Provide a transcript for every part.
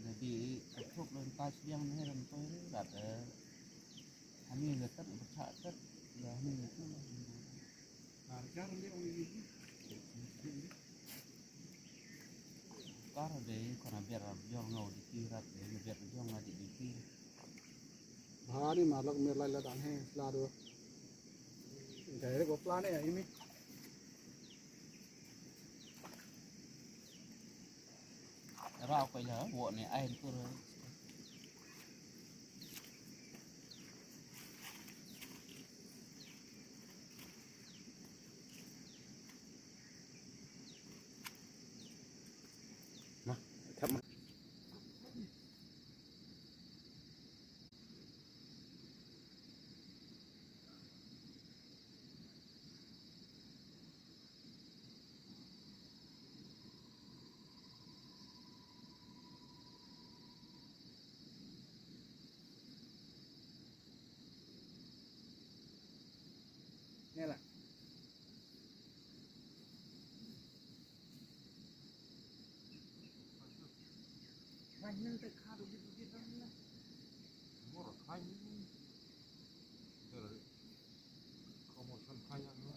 Jadi aku belum pas yang ni rentu dat kami dekat bercakap dah ni itu harga dia ini kar deh karena biar jual ngau di kirat deh biar jual ngau di kir hari malam merlai lah dan he selalu dari koplan ya ini rau kai lah buat ni air tu thấp mà nghe là anh nên tới khá được biết đó nhá mua được hai rồi có một phần hai ăn nữa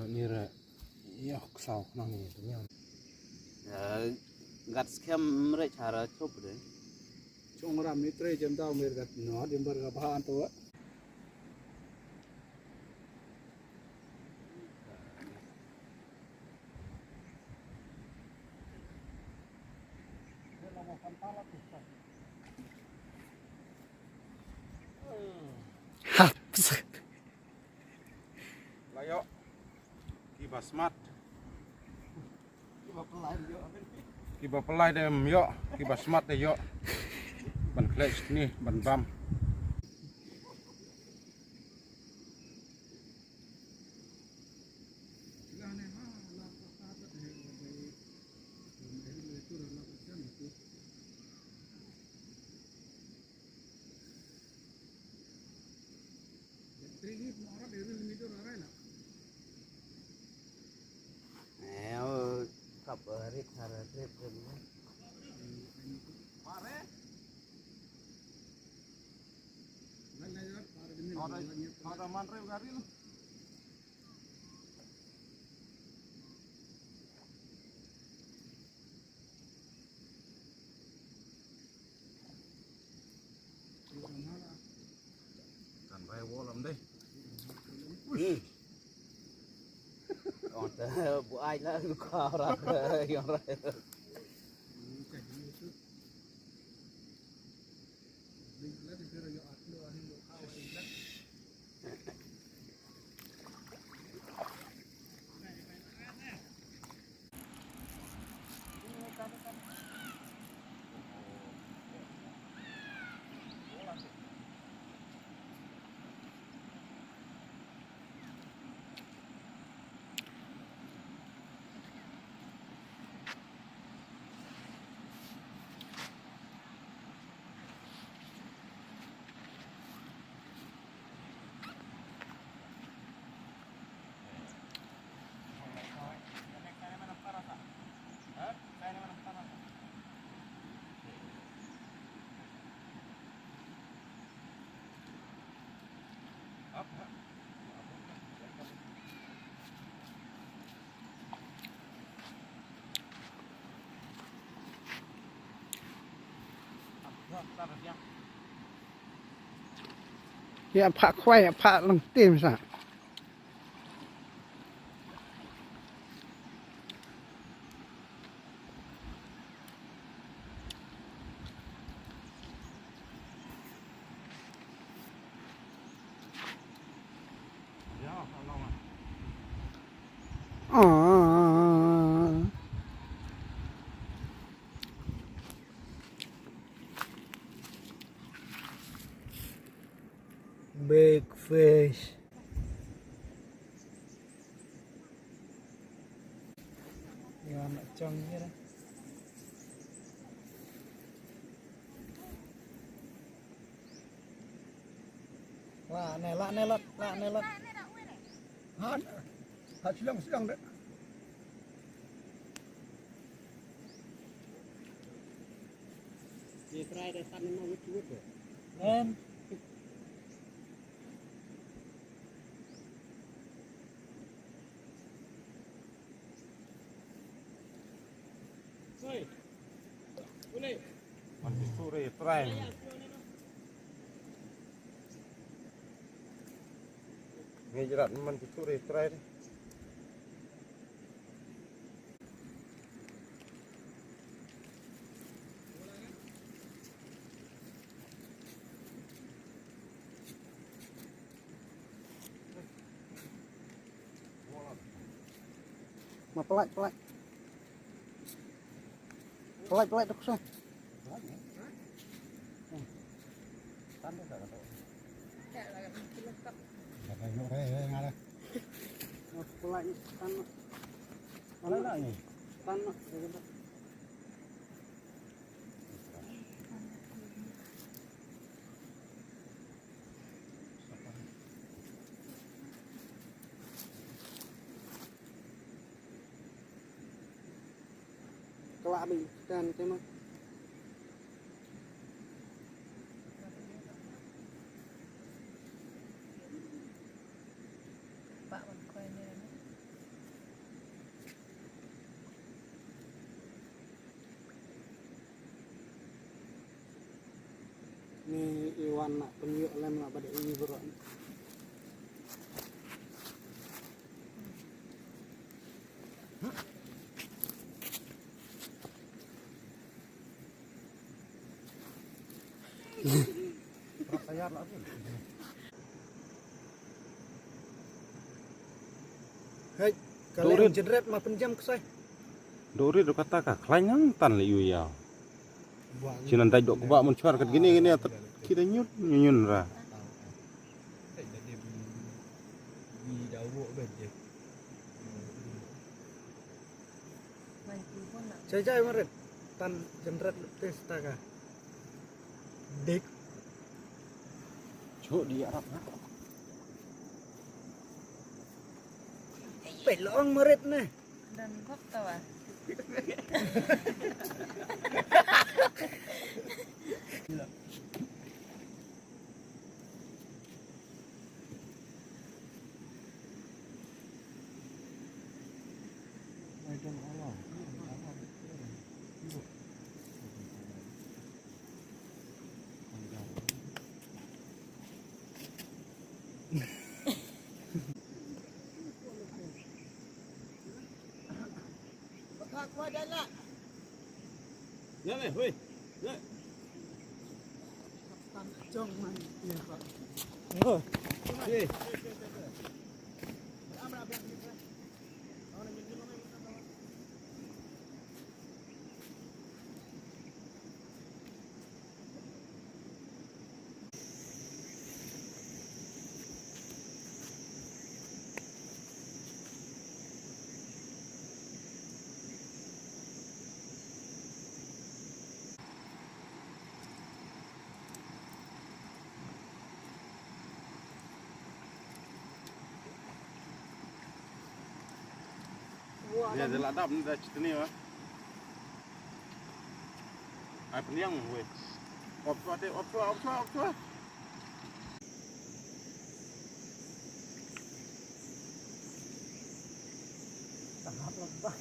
như là yok sau nó này đúng không? gat skem mereka cara coba deh. Trong ram nitre jam tao mer gat nó điểm bờ gặp han to. Layo, kiba smart. Kiba pelai dem yo, kiba smart de yo. Ban clutch ni, ban bam. Kap rit cara rit pun. Ada mantre garil. Kan bay wolam deh. Bu ai lah kau orang yang orang. Ya pak khoai pak lăng tim sao? Fish. Yang nak cong ni dah. Lah nelot. Hat silang dah. Dia try dah tan mau wut tu. Kan? Oi. Boleh. Masih sore try. Ngejerat masih sore try. Ma pelat. Pelat tu kusah. Tan dah tak tahu. Pelat tan. Mana nak ni? Tan. Kelak ni kan tema. Pak Bangkoi ni. Ni Iwan nak tunjuk lem nak pada ini berat. Sayar lah pun. Hai, kalau jedret mah penjam kesai. Dori do kata ka klanyang tan li ya. Buang. Sinan tai dok kubak mun cuar kat gini kita nyun ra. Tak dia di dawuk je. Mantu pun nak. Saya maret tan jedret tes taka. Dik Cuk di Arab ha. pelong maret ni. Dan kok tahu ah. Macam Allah. Ya meh, woi. Ya. Jong man ya Pak. Oh. Okey. Ya dah ladap ni dah cerita ni wah. Ai peniang weh. Op tua. Tahap lebah.